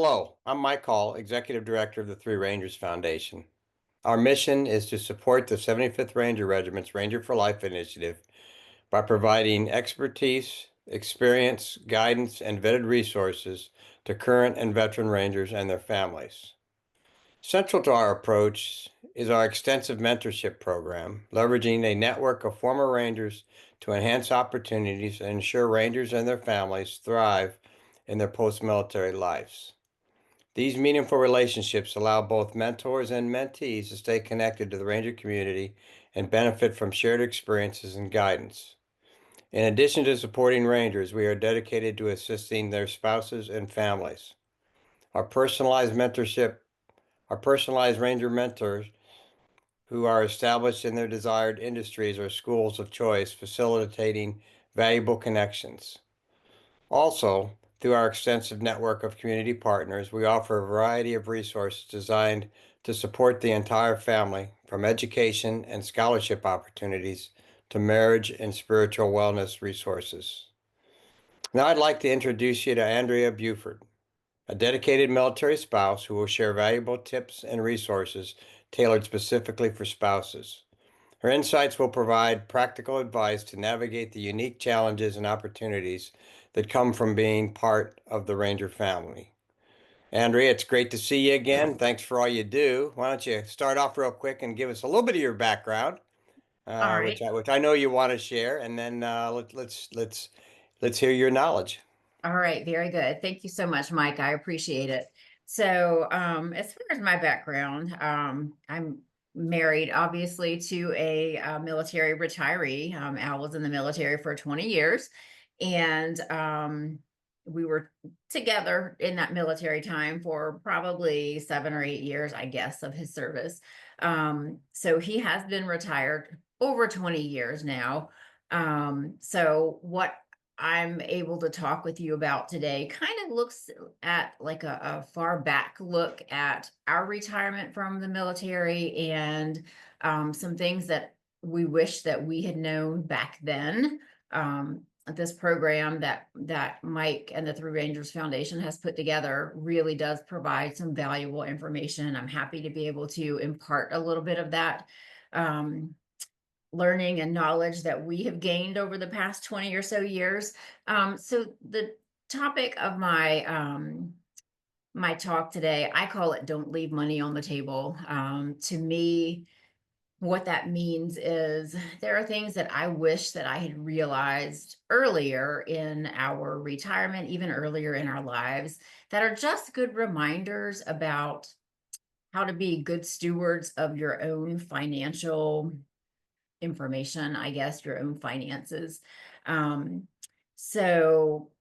Hello, I'm Mike Hall, Executive Director of the Three Rangers Foundation. Our mission is to support the 75th Ranger Regiment's Ranger for Life initiative by providing expertise, experience, guidance, and vetted resources to current and veteran Rangers and their families. Central to our approach is our extensive mentorship program, leveraging a network of former Rangers to enhance opportunities and ensure Rangers and their families thrive in their post-military lives. These meaningful relationships allow both mentors and mentees to stay connected to the Ranger community and benefit from shared experiences and guidance. In addition to supporting Rangers, we are dedicated to assisting their spouses and families. Our personalized mentorship, our personalized Ranger mentors who are established in their desired industries or schools of choice, facilitating valuable connections. Also, through our extensive network of community partners, we offer a variety of resources designed to support the entire family, from education and scholarship opportunities to marriage and spiritual wellness resources. Now, I'd like to introduce you to Andrea Buford, a dedicated military spouse who will share valuable tips and resources tailored specifically for spouses. Her insights will provide practical advice to navigate the unique challenges and opportunities that come from being part of the Ranger family. Andrea, it's great to see you again. Thanks for all you do. Why don't you start off real quick and give us a little bit of your background, All which right. I know you want to share, and then let's hear your knowledge. All right. Very good. Thank you so much, Mike. I appreciate it. So, as far as my background, I'm married, obviously, to a, military retiree. Al was in the military for 20 years, and we were together in that military time for probably 7 or 8 years, I guess, of his service. So he has been retired over 20 years now. So what I'm able to talk with you about today kind of looks at like a far back look at our retirement from the military and some things that we wish that we had known back then. This program that Mike and the Three Rangers Foundation has put together really does provide some valuable information. I'm happy to be able to impart a little bit of that. Learning and knowledge that we have gained over the past 20 or so years. So the topic of my talk today, I call it "Don't Leave Money on the Table." To me, what that means is there are things that I wish that I had realized earlier in our retirement, even earlier in our lives, that are just good reminders about how to be good stewards of your own financial information, I guess, your own finances. Um, so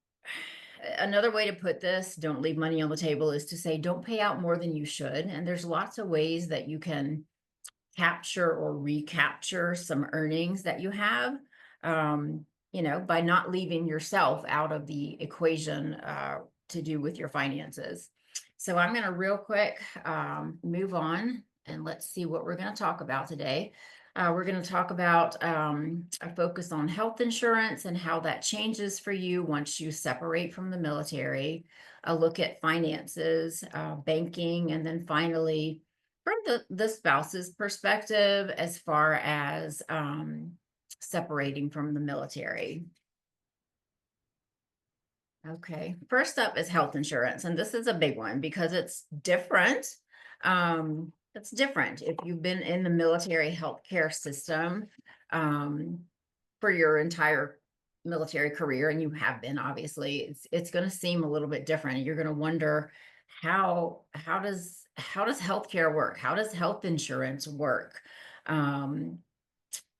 another way to put this, don't leave money on the table, is to say don't pay out more than you should. And there's lots of ways that you can capture or recapture some earnings that you have, by not leaving yourself out of the equation to do with your finances. So I'm going to real quick move on and let's see what we're going to talk about today. We're going to talk about a focus on health insurance and how that changes for you once you separate from the military, a look at finances, banking, and then finally, from the spouse's perspective, as far as separating from the military. Okay, first up is health insurance, and this is a big one because it's different. It's different if you've been in the military healthcare system for your entire military career, and you have been, obviously. It's going to seem a little bit different. You're going to wonder how does healthcare work? How does health insurance work? Um,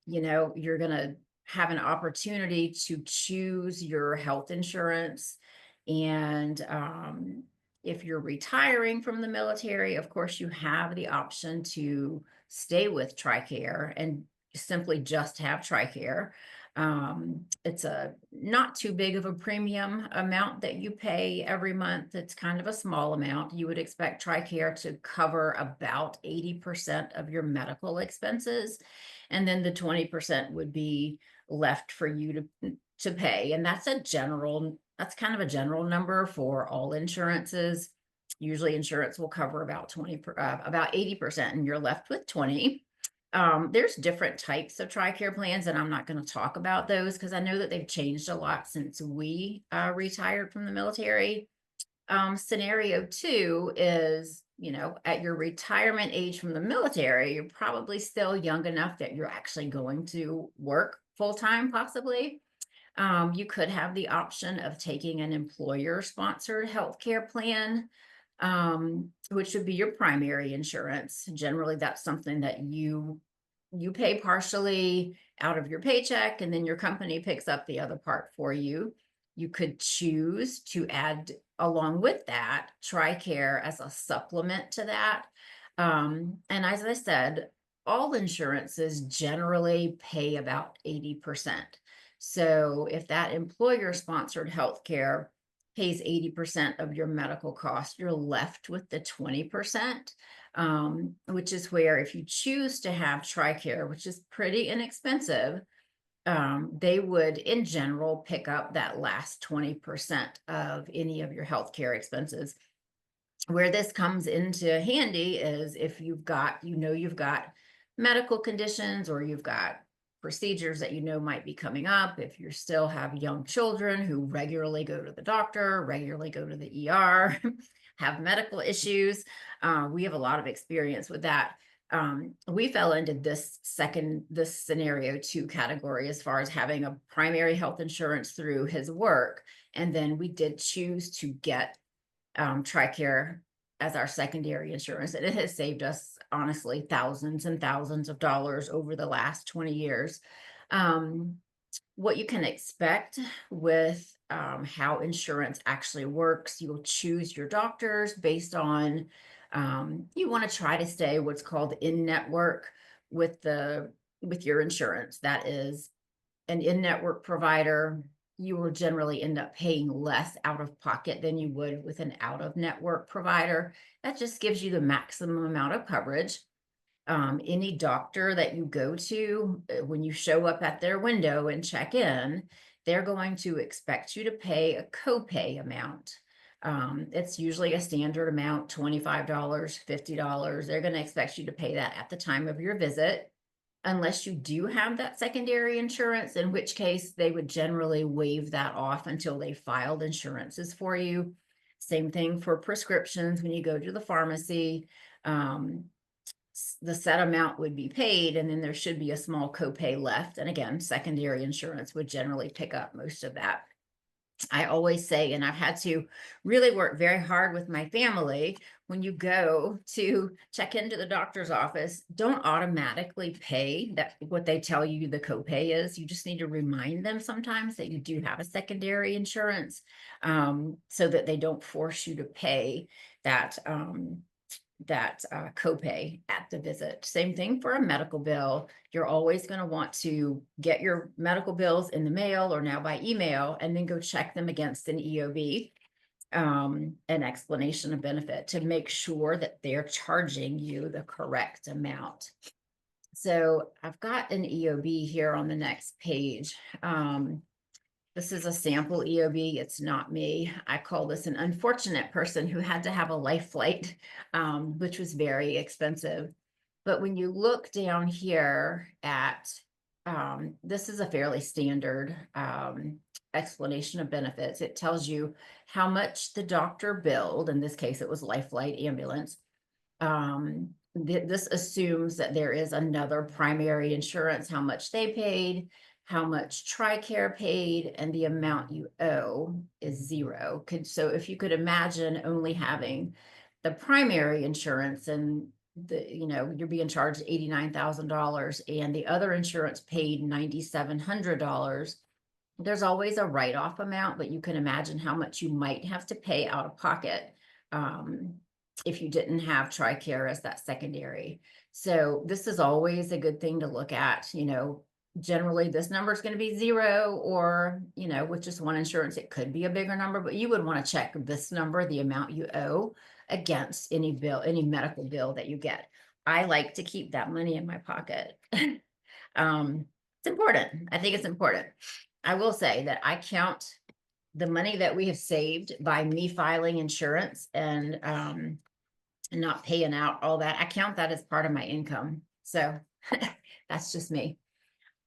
you're going to have an opportunity to choose your health insurance. And if you're retiring from the military, of course, you have the option to stay with TRICARE and simply just have TRICARE. It's a not too big of a premium amount that you pay every month. It's kind of a small amount. You would expect TRICARE to cover about 80% of your medical expenses, and then the 20% would be left for you to pay. And that's kind of a general number for all insurances. Usually insurance will cover about about 80% and you're left with 20. There's different types of TRICARE plans, and I'm not going to talk about those because I know that they've changed a lot since we retired from the military. Scenario two is, at your retirement age from the military, you're probably still young enough that you're actually going to work full time, possibly. You could have the option of taking an employer-sponsored healthcare plan, which would be your primary insurance. Generally, that's something that you pay partially out of your paycheck, and then your company picks up the other part for you. You could choose to add, along with that, TRICARE as a supplement to that. And as I said, all insurances generally pay about 80%. So if that employer-sponsored healthcare pays 80% of your medical costs, you're left with the 20%, which is where if you choose to have TRICARE, which is pretty inexpensive, they would, in general, pick up that last 20% of any of your healthcare expenses. Where this comes into handy is if you've got medical conditions or you've got procedures that might be coming up. If you still have young children who regularly go to the doctor, regularly go to the ER, have medical issues, we have a lot of experience with that. We fell into this scenario two category as far as having a primary health insurance through his work. And then we did choose to get TRICARE as our secondary insurance. And it has saved us, honestly, thousands and thousands of dollars over the last 20 years. What you can expect with how insurance actually works, you'll choose your doctors based on, you want to try to stay what's called in-network with your insurance. That is an in-network provider. You will generally end up paying less out of pocket than you would with an out-of-network provider. That just gives you the maximum amount of coverage. Any doctor that you go to, when you show up at their window and check in, they're going to expect you to pay a copay amount. It's usually a standard amount, $25, $50. They're going to expect you to pay that at the time of your visit, unless you do have that secondary insurance, in which case they would generally waive that off until they filed insurances for you. Same thing for prescriptions. When you go to the pharmacy, the set amount would be paid, and then there should be a small copay left. And again, secondary insurance would generally pick up most of that. I always say, and I've had to really work very hard with my family, when you go to check into the doctor's office, don't automatically pay that what they tell you the copay is. You just need to remind them sometimes that you do have a secondary insurance, so that they don't force you to pay that copay at the visit. Same thing for a medical bill. You're always going to want to get your medical bills in the mail or now by email, and then go check them against an EOB, an explanation of benefit, to make sure that they're charging you the correct amount. So I've got an EOB here on the next page. This is a sample EOB. It's not me. I call this an unfortunate person who had to have a life flight, which was very expensive. But when you look down here at, this is a fairly standard explanation of benefits. It tells you how much the doctor billed. In this case, it was life flight ambulance. This assumes that there is another primary insurance, how much they paid, how much TRICARE paid, and the amount you owe is zero. So if you could imagine only having the primary insurance and you're being charged $89,000 and the other insurance paid $9,700, there's always a write-off amount, but you can imagine how much you might have to pay out of pocket if you didn't have TRICARE as that secondary. So this is always a good thing to look at. Generally this number is going to be zero, or with just one insurance it could be a bigger number, but you would want to check this number, the amount you owe, against any medical bill that you get. I like to keep that money in my pocket. It's important. I think it's important. I will say that I count the money that we have saved by me filing insurance and not paying out all that, I count that as part of my income. So that's just me.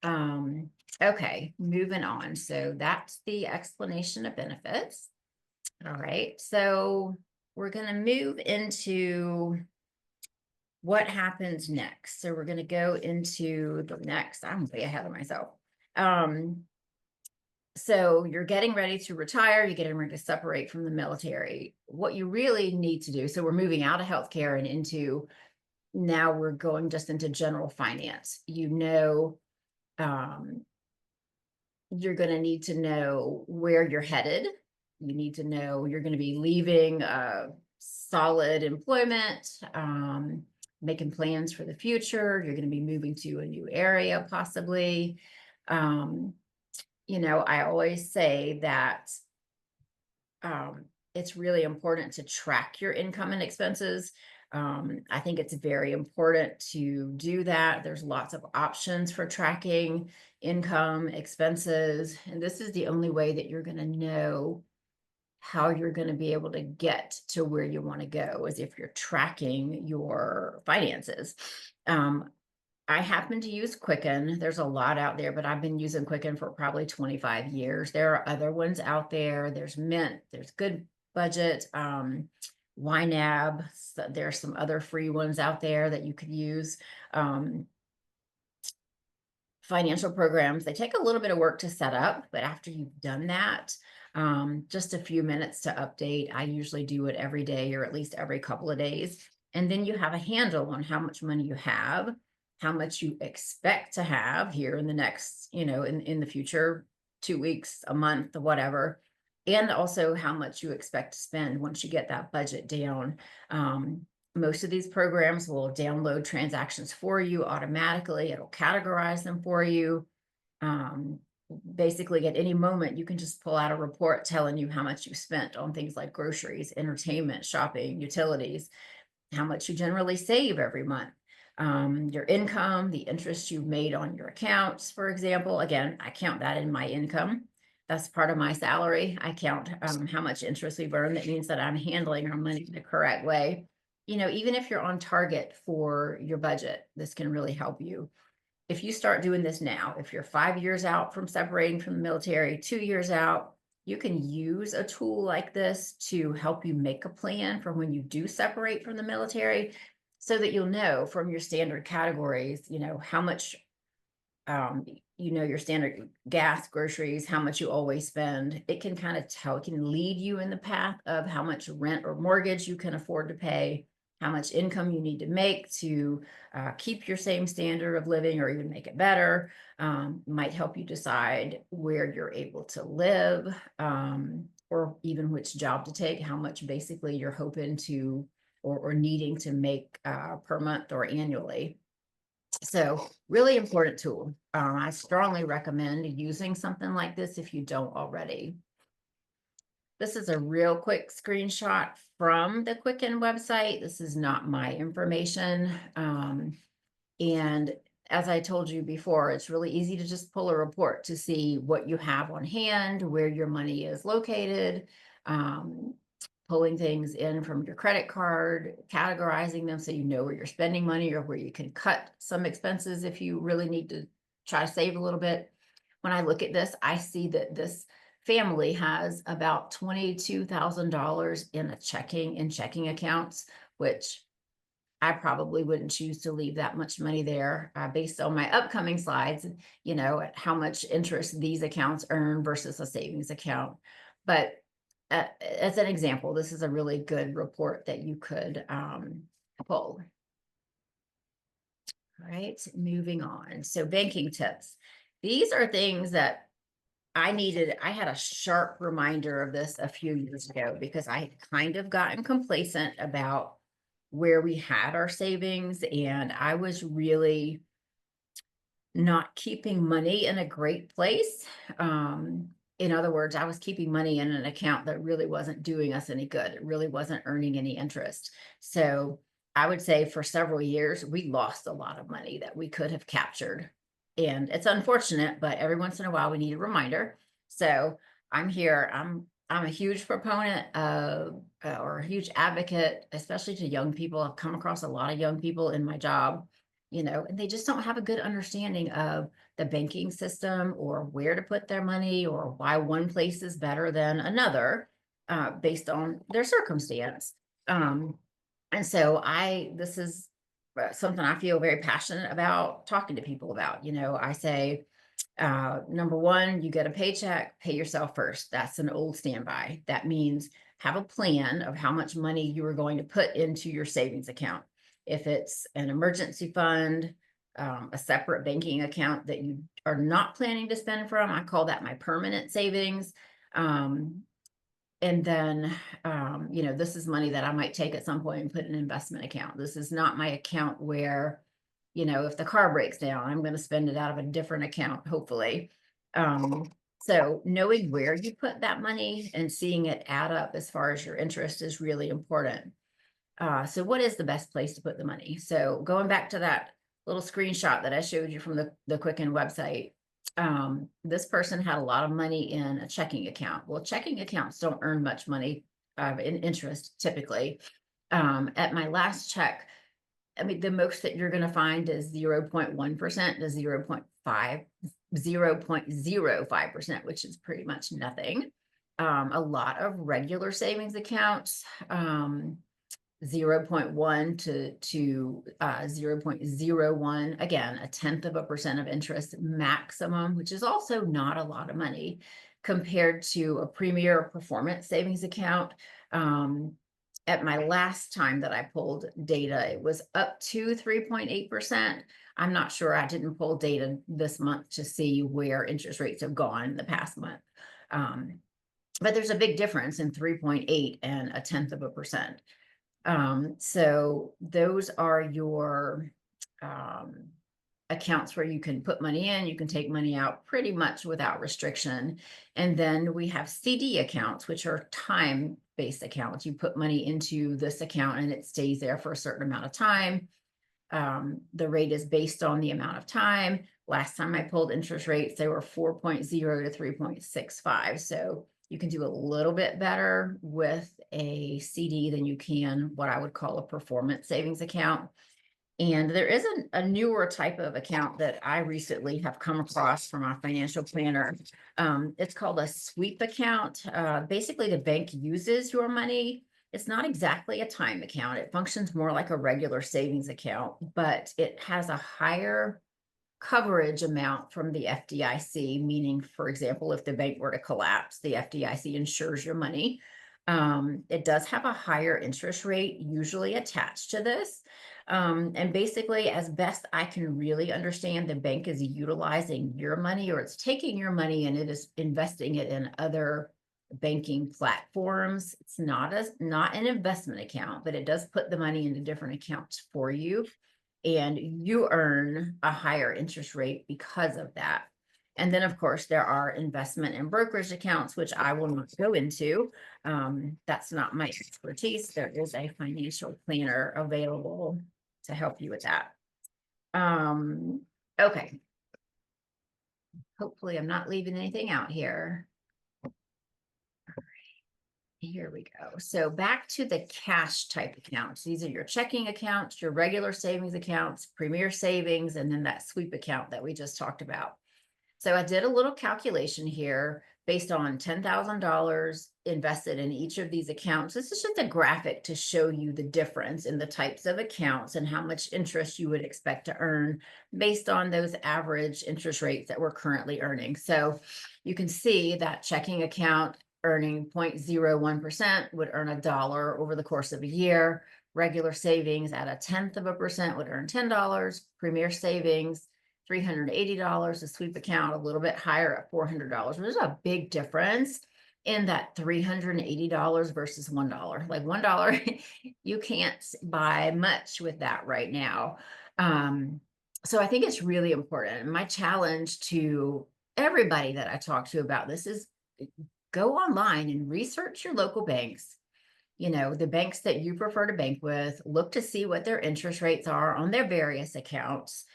Okay, moving on. So that's the explanation of benefits. All right, so we're going to move into what happens next. So we're going to go into the next. I'm way ahead of myself. So you're getting ready to retire, you're getting ready to separate from the military. What you really need to do, so we're moving out of healthcare and into, now we're going just into general finance. You're going to need to know where you're headed. You need to know you're going to be leaving solid employment, making plans for the future. You're going to be moving to a new area, possibly. I always say that it's really important to track your income and expenses. I think it's very important to do that. There's lots of options for tracking income, expenses, and this is the only way that you're going to know how you're going to be able to get to where you want to go, is if you're tracking your finances. I happen to use Quicken. There's a lot out there, but I've been using Quicken for probably 25 years. There are other ones out there. There's Mint, there's Good Budget, YNAB. So there's some other free ones out there that you could use. Financial programs, they take a little bit of work to set up, but after you've done that, just a few minutes to update. I usually do it every day or at least every couple of days. And then you have a handle on how much money you have, how much you expect to have here in the next, in the future, 2 weeks, a month, whatever. And also how much you expect to spend once you get that budget down. Most of these programs will download transactions for you automatically. It'll categorize them for you. Basically, at any moment, you can just pull out a report telling you how much you spent on things like groceries, entertainment, shopping, utilities, how much you generally save every month, your income, the interest you've made on your accounts, for example. Again, I count that in my income. That's part of my salary. I count how much interest we've earned. That means that I'm handling our money the correct way. Even if you're on target for your budget, this can really help you. If you start doing this now, if you're 5 years out from separating from the military, 2 years out, you can use a tool like this to help you make a plan for when you do separate from the military, so that you'll know from your standard categories, how much, your standard gas, groceries, how much you always spend. It can kind of tell, it can lead you in the path of how much rent or mortgage you can afford to pay, how much income you need to make to keep your same standard of living or even make it better. Might help you decide where you're able to live, or even which job to take, how much basically you're hoping to or needing to make per month or annually. So really important tool. I strongly recommend using something like this if you don't already. This is a real quick screenshot from the Quicken website. This is not my information. And as I told you before, it's really easy to just pull a report to see what you have on hand, where your money is located, pulling things in from your credit card, categorizing them so you know where you're spending money or where you can cut some expenses if you really need to try to save a little bit. When I look at this, I see that this family has about $22,000 in checking accounts, which I probably wouldn't choose to leave that much money there, based on my upcoming slides, at how much interest these accounts earn versus a savings account. But as an example, this is a really good report that you could pull. All right, moving on. So banking tips. These are things that I had a sharp reminder of this a few years ago, because I had kind of gotten complacent about where we had our savings, and I was really not keeping money in a great place. In other words, I was keeping money in an account that really wasn't doing us any good. It really wasn't earning any interest. So I would say for several years, we lost a lot of money that we could have captured. And it's unfortunate, but every once in a while we need a reminder. So I'm here. I'm a huge proponent of, or a huge advocate, especially to young people. I've come across a lot of young people in my job, and they just don't have a good understanding of the banking system or where to put their money or why one place is better than another, based on their circumstance. Um, and so this is something I feel very passionate about talking to people about. I say, number one, you get a paycheck, pay yourself first. That's an old standby. That means have a plan of how much money you are going to put into your savings account. If it's an emergency fund, a separate banking account that you are not planning to spend from, I call that my permanent savings. Um, and then, this is money that I might take at some point and put in an investment account. This is not my account where, if the car breaks down, I'm going to spend it out of a different account, hopefully. So knowing where you put that money and seeing it add up as far as your interest is really important. So what is the best place to put the money? So going back to that little screenshot that I showed you from the Quicken website, this person had a lot of money in a checking account. Well, checking accounts don't earn much money in interest typically. At my last check, I mean, the most that you're going to find is 0.1% to 0.05%, which is pretty much nothing. A lot of regular savings accounts, 0.1 to 0.01, again, a tenth of a percent of interest maximum, which is also not a lot of money compared to a premier performance savings account. At my last time that I pulled data, it was up to 3.8%. I'm not sure. I didn't pull data this month to see where interest rates have gone the past month. But there's a big difference in 3.8 and a tenth of a percent. So those are your accounts where you can put money in, you can take money out pretty much without restriction. And then we have CD accounts, which are time-based accounts. You put money into this account and it stays there for a certain amount of time. The rate is based on the amount of time. Last time I pulled interest rates, they were 4.0 to 3.65. So you can do a little bit better with a CD than you can what I would call a performance savings account. And there is a newer type of account that I recently have come across from our financial planner. It's called a sweep account. Basically, the bank uses your money. It's not exactly a time account. It functions more like a regular savings account, but it has a higher coverage amount from the FDIC, meaning, for example, if the bank were to collapse, the FDIC insures your money. It does have a higher interest rate usually attached to this. And basically, as best I can really understand, the bank is utilizing your money, or it's taking your money and it is investing it in other banking platforms. It's not an investment account, but it does put the money into different accounts for you, and you earn a higher interest rate because of that. And then, of course, there are investment and brokerage accounts, which I will not go into. That's not my expertise. There is a financial planner available to help you with that. Okay. Hopefully, I'm not leaving anything out here. Here we go. So back to the cash type accounts. These are your checking accounts, your regular savings accounts, premier savings, and then that sweep account that we just talked about. So I did a little calculation here based on $10,000 invested in each of these accounts. This is just a graphic to show you the difference in the types of accounts and how much interest you would expect to earn based on those average interest rates that we're currently earning. So you can see that checking account earning 0.01% would earn $1 over the course of a year. Regular savings at a tenth of a percent would earn $10. Premier savings, $380. A sweep account a little bit higher at $400. There's a big difference in that $380 versus $1. Like $1, you can't buy much with that right now. So I think it's really important. My challenge to everybody that I talk to about this is go online and research your local banks. The banks that you prefer to bank with, look to see what their interest rates are on their various accounts.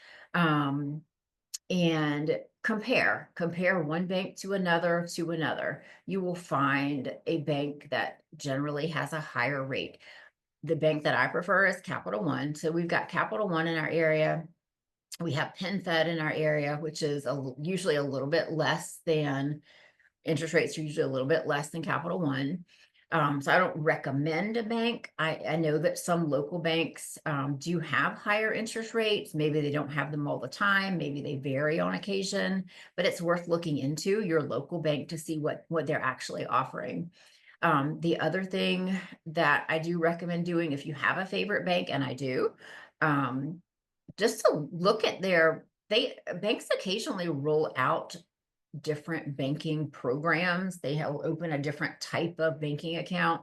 and compare one bank to another to another. You will find a bank that generally has a higher rate. The bank that I prefer is Capital One. So we've got Capital One in our area. We have PenFed in our area, which is usually a little bit less than interest rates are usually a little bit less than Capital One. So I don't recommend a bank. I know that some local banks do have higher interest rates. Maybe they don't have them all the time. Maybe they vary on occasion, but it's worth looking into your local bank to see what they're actually offering. The other thing that I do recommend doing if you have a favorite bank, and I do, um, just to look at banks occasionally roll out different banking programs. They will open a different type of banking account.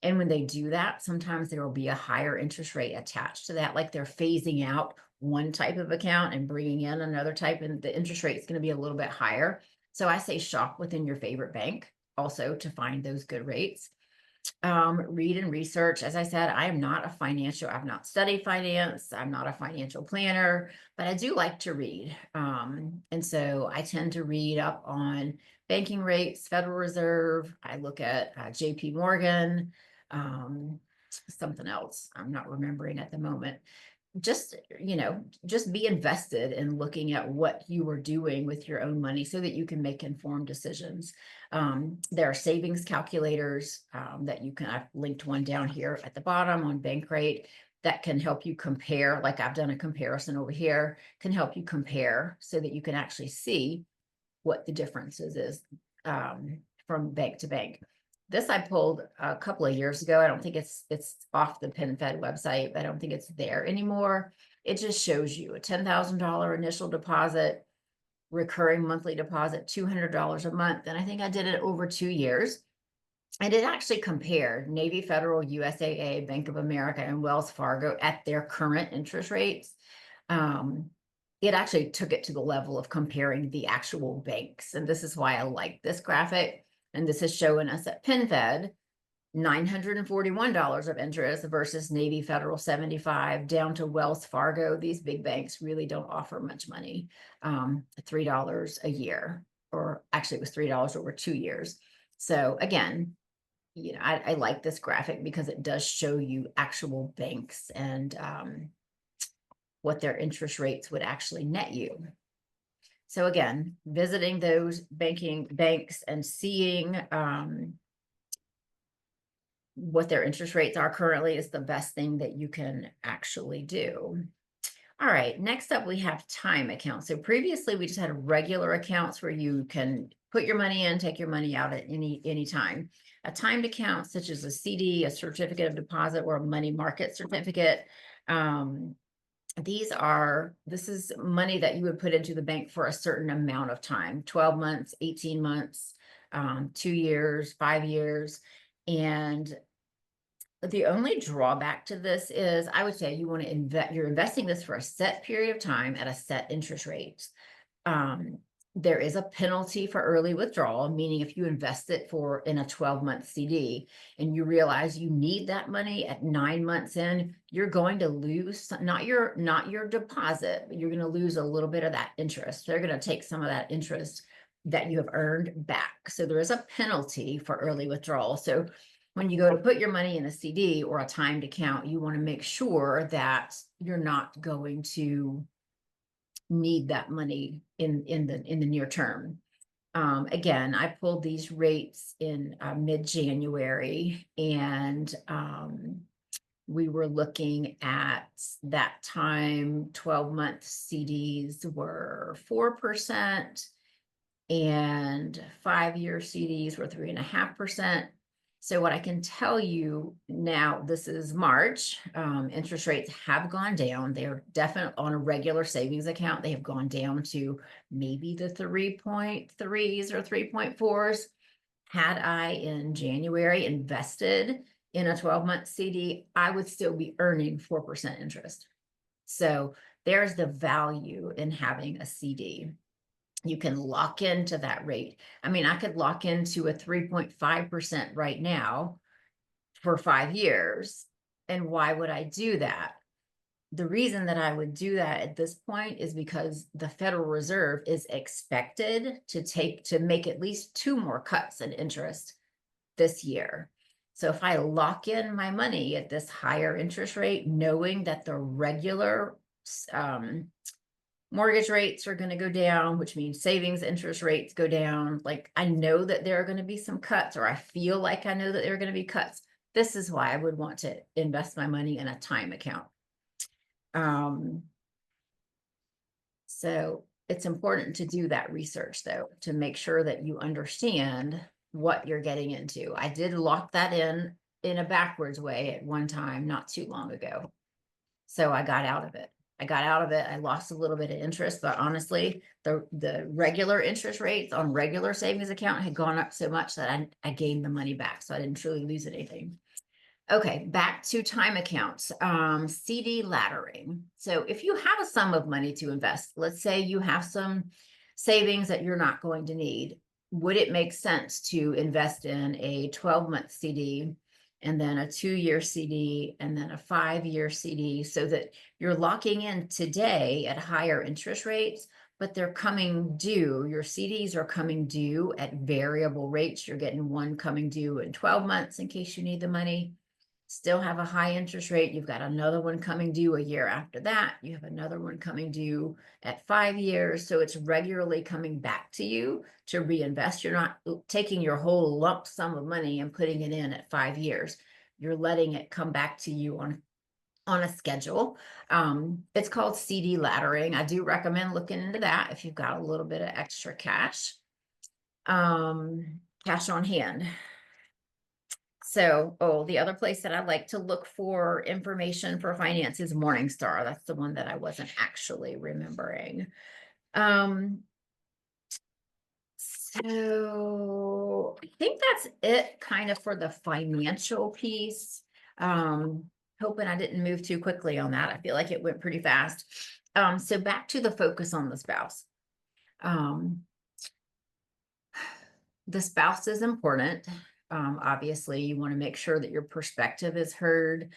And when they do that, sometimes there will be a higher interest rate attached to that, like they're phasing out one type of account and bringing in another type, and the interest rate is going to be a little bit higher. So I say shop within your favorite bank also to find those good rates. Read and research. As I said, I've not studied finance. I'm not a financial planner, but I do like to read. And so I tend to read up on banking rates, Federal Reserve. I look at JP Morgan, um, something else I'm not remembering at the moment. Just be invested in looking at what you are doing with your own money so that you can make informed decisions. There are savings calculators that I've linked one down here at the bottom on Bankrate that can help you compare. Like I've done a comparison over here, can help you compare so that you can actually see what the differences is from bank to bank. This I pulled a couple of years ago. I don't think it's off the PenFed website. I don't think it's there anymore. It just shows you a $10,000 initial deposit, recurring monthly deposit, $200 a month. And I think I did it over 2 years. And it actually compared Navy Federal, USAA, Bank of America, and Wells Fargo at their current interest rates. Um, it actually took it to the level of comparing the actual banks. And this is why I like this graphic. And this is showing us at PenFed, $941 of interest versus Navy Federal 75 down to Wells Fargo. These big banks really don't offer much money, $3 a year, or actually it was $3 over 2 years. So again, I like this graphic because it does show you actual banks and what their interest rates would actually net you. So again, visiting those banks and seeing what their interest rates are currently is the best thing that you can actually do. All right, next up we have time accounts. So previously we just had regular accounts where you can put your money in, take your money out at any time. A timed account such as a CD, a certificate of deposit, or a money market certificate. This is money that you would put into the bank for a certain amount of time, 12 months, 18 months, 2 years, 5 years. And the only drawback to this is I would say you want to you're investing this for a set period of time at a set interest rate. There is a penalty for early withdrawal, meaning if you invest it in a 12-month CD and you realize you need that money at 9 months in, you're going to lose not your deposit, but you're going to lose a little bit of that interest. They're going to take some of that interest that you have earned back. So there is a penalty for early withdrawal. So when you go to put your money in a CD or a timed account, you want to make sure that you're not going to need that money in the near term. Again, I pulled these rates in mid-January, and we were looking at that time, 12-month CDs were 4%, and 5-year CDs were 3.5%. So what I can tell you now, this is March, interest rates have gone down. They're definitely on a regular savings account. They have gone down to maybe the 3.3s or 3.4s. Had I in January invested in a 12-month CD, I would still be earning 4% interest. So there's the value in having a CD. You can lock into that rate. I mean, I could lock into a 3.5% right now for 5 years. And why would I do that? the reason that I would do that at this point is because the Federal Reserve is expected to make at least two more cuts in interest this year. So if I lock in my money at this higher interest rate, knowing that the regular um, mortgage rates are going to go down, which means savings interest rates go down, like I know that there are going to be some cuts, or I feel like I know that there are going to be cuts. This is why I would want to invest my money in a time account. So it's important to do that research, though, to make sure that you understand what you're getting into. I did lock that in a backwards way at one time, not too long ago. So I got out of it. I lost a little bit of interest, but honestly, the regular interest rates on regular savings account had gone up so much that I gained the money back. So I didn't truly lose anything. Okay, back to time accounts, CD laddering. So if you have a sum of money to invest, let's say you have some savings that you're not going to need, would it make sense to invest in a 12-month CD and then a 2-year CD and then a 5-year CD so that you're locking in today at higher interest rates, but they're coming due. Your CDs are coming due at variable rates. You're getting one coming due in 12 months in case you need the money, still have a high interest rate. You've got another one coming due a year after that. You have another one coming due at 5 years. So it's regularly coming back to you to reinvest. You're not taking your whole lump sum of money and putting it in at 5 years. You're letting it come back to you on a schedule. It's called CD laddering. I do recommend looking into that if you've got a little bit of extra cash. Cash on hand. So, the other place that I like to look for information for finance is Morningstar. That's the one that I wasn't actually remembering. So I think that's it kind of for the financial piece. Hoping I didn't move too quickly on that. I feel like it went pretty fast. So back to the focus on the spouse. The spouse is important. Obviously, you want to make sure that your perspective is heard.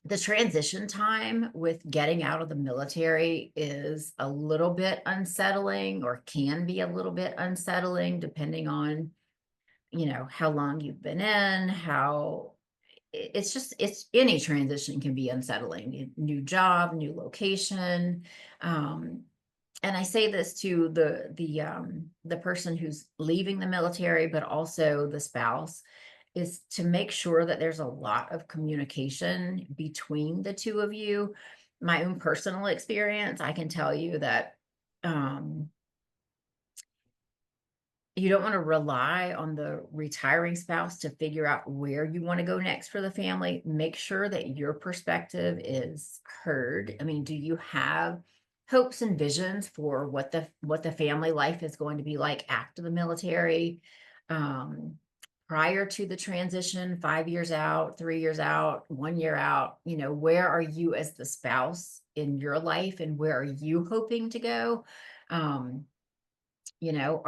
The transition time with getting out of the military is a little bit unsettling, or can be a little bit unsettling, depending on, how long you've been in, it's any transition can be unsettling. New job, new location. And I say this to the person who's leaving the military, but also the spouse, is to make sure that there's a lot of communication between the two of you. My own personal experience, I can tell you that you don't want to rely on the retiring spouse to figure out where you want to go next for the family. Make sure that your perspective is heard. I mean, do you have hopes and visions for what the family life is going to be like after the military? Prior to the transition, 5 years out, 3 years out, 1 year out, where are you as the spouse in your life, and where are you hoping to go? Are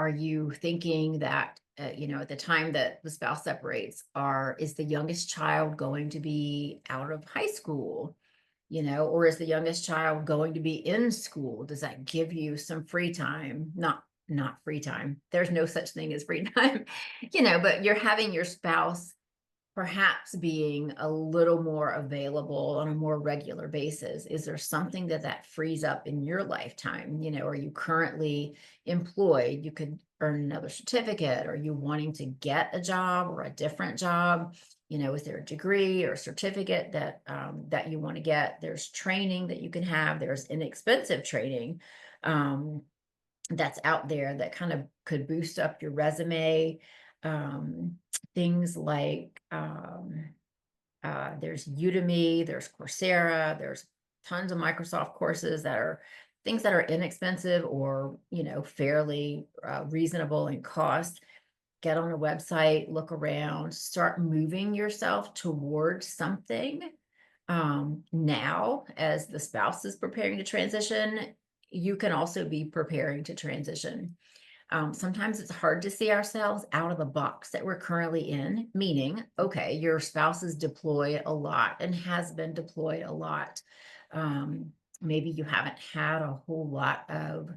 you thinking that, at the time that the spouse separates, is the youngest child going to be out of high school? Or is the youngest child going to be in school? Does that give you some free time? Not free time. There's no such thing as free time, but you're having your spouse perhaps being a little more available on a more regular basis. Is there something that frees up in your lifetime? Are you currently employed? You could earn another certificate. Are you wanting to get a job or a different job? Is there a degree or certificate that you want to get? There's training that you can have. There's inexpensive training that's out there that kind of could boost up your resume. Things like there's Udemy, there's Coursera, there's tons of Microsoft courses that are things that are inexpensive or fairly reasonable in cost. Get on a website, look around, start moving yourself towards something. Now, as the spouse is preparing to transition, you can also be preparing to transition. Sometimes it's hard to see ourselves out of the box that we're currently in, meaning, okay, your spouse is deployed a lot and has been deployed a lot. Maybe you haven't had a whole lot of,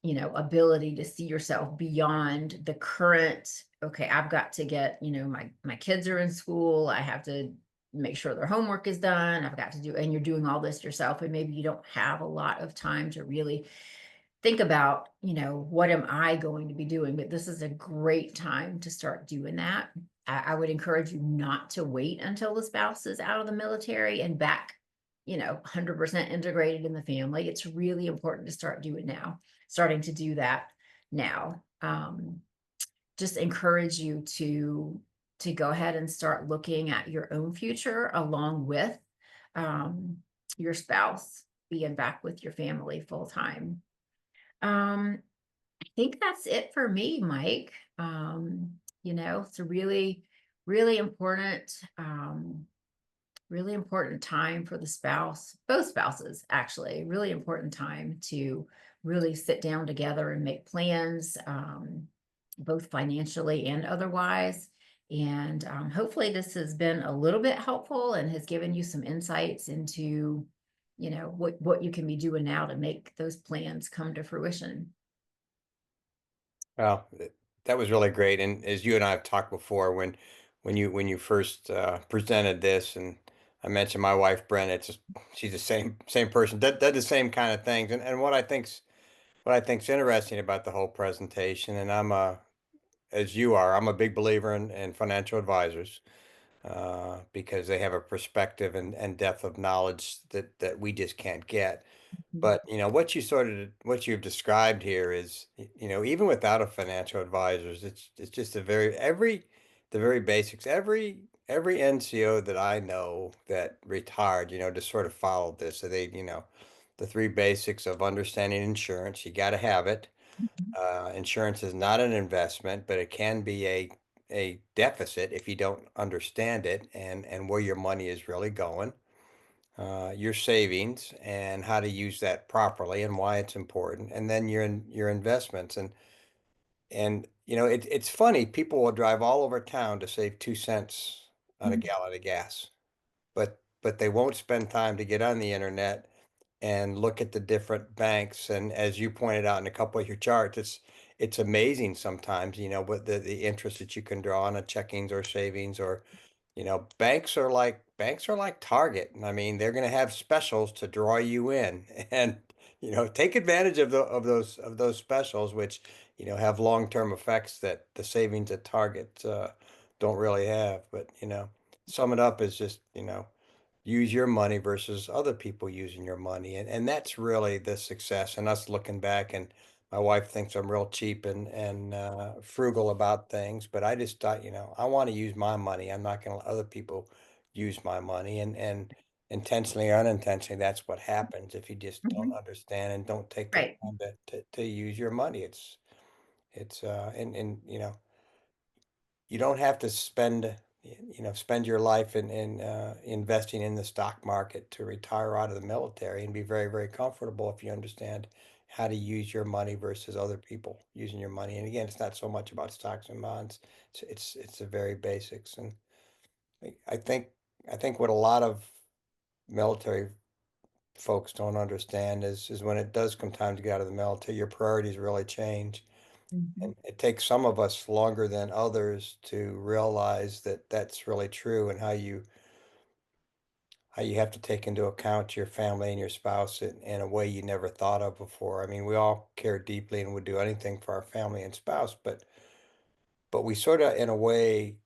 ability to see yourself beyond the current, okay, I've got to get, my kids are in school, I have to make sure their homework is done, I've got to do, and you're doing all this yourself, and maybe you don't have a lot of time to really think about, what am I going to be doing? But this is a great time to start doing that. I would encourage you not to wait until the spouse is out of the military and back, 100% integrated in the family. It's really important to start doing now, starting to do that now. Just encourage you to go ahead and start looking at your own future along with um, your spouse being back with your family full time. I think that's it for me, Mike. It's a really, really important, really important time for the spouse, both spouses, actually, really important time to really sit down together and make plans, both financially and otherwise. And hopefully, this has been a little bit helpful and has given you some insights into, what you can be doing now to make those plans come to fruition. Well, that was really great. And as you and I have talked before, when you first presented this, and I mentioned my wife Brenda, she's the same person, does the same kind of things. And what I think's interesting about the whole presentation, and as you are, I'm a big believer in financial advisors, because they have a perspective and depth of knowledge that we just can't get. Mhm. But what you've described here is, even without a financial advisors, it's just the very basics. Every NCO that I know that retired, just sort of followed this. So the three basics of understanding insurance. You got to have it. Mhm. Insurance is not an investment, but it can be a deficit if you don't understand it and where your money is really going, your savings and how to use that properly and why it's important, and then your investments. And it's funny, people will drive all over town to save 2 cents on a Mhm. gallon of gas, but they won't spend time to get on the internet and look at the different banks. And as you pointed out in a couple of your charts, it's amazing sometimes, what the interest that you can draw on a checkings or savings. Or banks are like Target. I mean, they're going to have specials to draw you in, and take advantage of those specials, which have long-term effects that the savings at Target don't really have. But sum it up is just use your money versus other people using your money, and that's really the success. And us looking back, and my wife thinks I'm real cheap and frugal about things, but I just thought, I want to use my money. I'm not going to let other people use my money, and intentionally or unintentionally, that's what happens if you just don't Mhm. understand and don't take the Right. time to use your money. And you don't have to spend your life in investing in the stock market to retire out of the military and be very, very comfortable if you understand how to use your money versus other people using your money. And again, it's not so much about stocks and bonds. It's the very basics. And I think I think what a lot of military folks don't understand is when it does come time to get out of the military, your priorities really change. Mhm. And it takes some of us longer than others to realize that that's really true, and how you have to take into account your family and your spouse in a way you never thought of before. I mean, we all care deeply and would do anything for our family and spouse, but we sort of, in a way,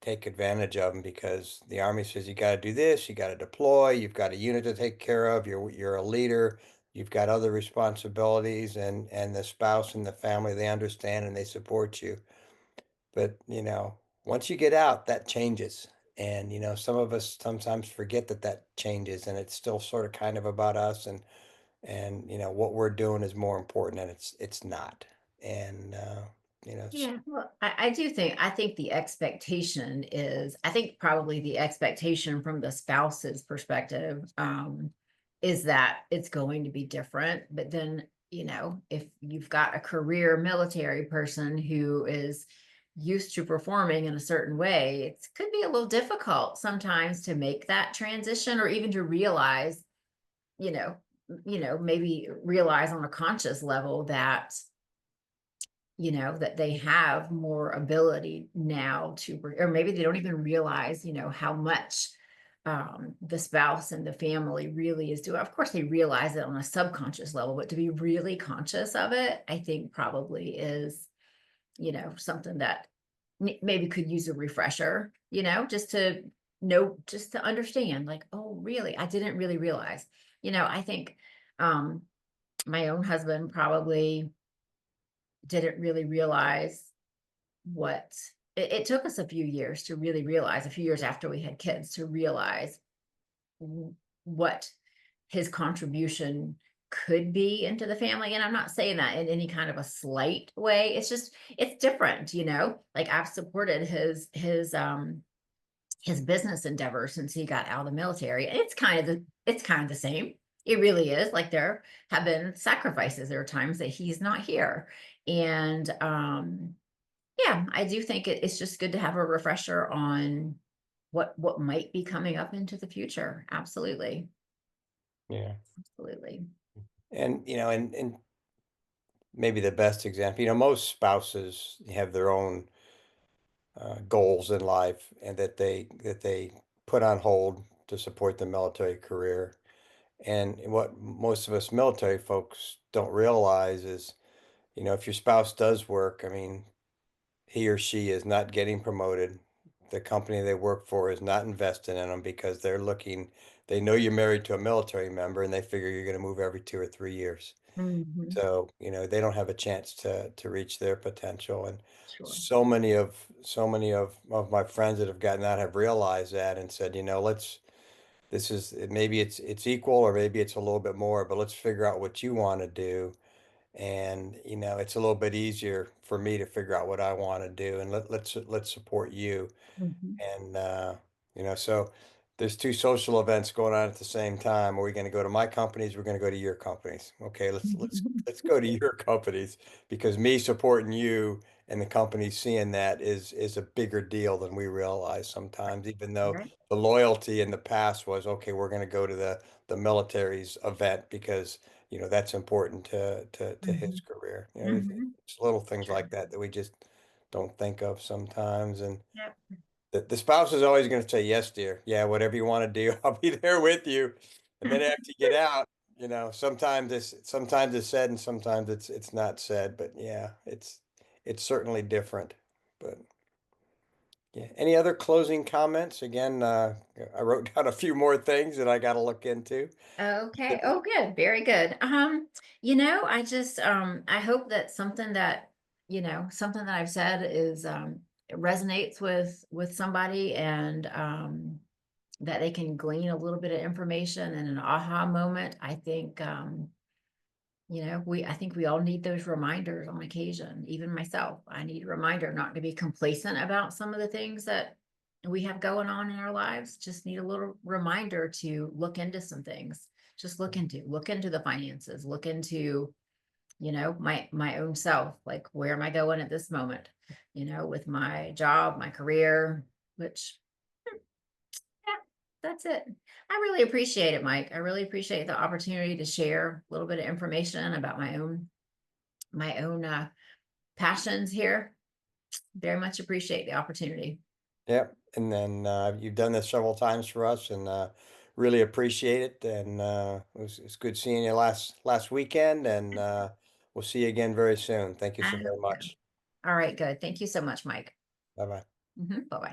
take advantage of them because the Army says you got to do this, you got to deploy, you've got a unit to take care of, you're a leader, you've got other responsibilities, and the spouse and the family, they understand and they support you. But, once you get out, that changes. And, some of us sometimes forget that changes, and it's still sort of kind of about us, and what we're doing is more important, and it's not. And Yeah, well, I think the expectation is, I think probably the expectation from the spouse's perspective, is that it's going to be different. But then, if you've got a career military person who is used to performing in a certain way, it could be a little difficult sometimes to make that transition or even to realize, you know, maybe realize on a conscious level that, that they have more ability now to, or maybe they don't even realize, how much the spouse and the family really is doing. Of course, they realize it on a subconscious level, but to be really conscious of it, I think probably is, something that maybe could use a refresher, just to know, just to understand, like, oh, really, I didn't really realize. I think um, my own husband probably didn't really realize what it took us a few years to really realize, a few years after we had kids, to realize what his contribution could be into the family. And I'm not saying that in any kind of a slight way. It's just, it's different, like I've supported his business endeavor since he got out of the military. And it's kind of the same. It really is. Like there have been sacrifices. There are times that he's not here. And yeah, I do think it's just good to have a refresher on what might be coming up into the future. Absolutely. Yeah. Absolutely. And, and maybe the best example, most spouses have their own goals in life and that they put on hold to support the military career. And what most of us military folks don't realize is, if your spouse does work, I mean, he or she is not getting promoted. The company they work for is not investing in them because they know you're married to a military member and they figure you're going to move every 2 or 3 years. Mhm. So, they don't have a chance to reach their potential. And Sure. so many of my friends that have gotten out have realized that and said, this is maybe it's equal or maybe it's a little bit more, but let's figure out what you want to do. And, it's a little bit easier for me to figure out what I want to do and let's support you. Mhm. And so there's two social events going on at the same time. Are we going to go to my companies? We're going to go to your companies. Okay, let's go to your companies because me supporting you and the company seeing that is a bigger deal than we realize sometimes, even though Right. the loyalty in the past was okay, we're going to go to the military's event because that's important to his Mhm. career. Mhm. It's little things Sure. like that that we just don't think of sometimes. And Yep. the spouse is always going to say, yes, dear. Yeah, whatever you want to do, I'll be there with you. And then after you get out, sometimes it's said and sometimes it's not said. But yeah, it's certainly different. But yeah. Any other closing comments? Again, I wrote down a few more things that I got to look into. Okay. Oh, good. Very good. I just I hope that something that I've said is it resonates with somebody, and that they can glean a little bit of information and an aha moment. I think we all need those reminders on occasion. Even myself, I need a reminder not to be complacent about some of the things that we have going on in our lives. Just need a little reminder to look into some things. Just look into the finances, look into, my own self. Like, where am I going at this moment? With my job, my career, which, yeah, that's it. I really appreciate it, Mike. I really appreciate the opportunity to share a little bit of information about my own passions here. Very much appreciate the opportunity. Yep. And then you've done this several times for us and really appreciate it. And it's good seeing you last weekend. And we'll see you again very soon. Thank you I so hope very so. much. All right, good. Thank you so much, Mike. Bye bye. Bye.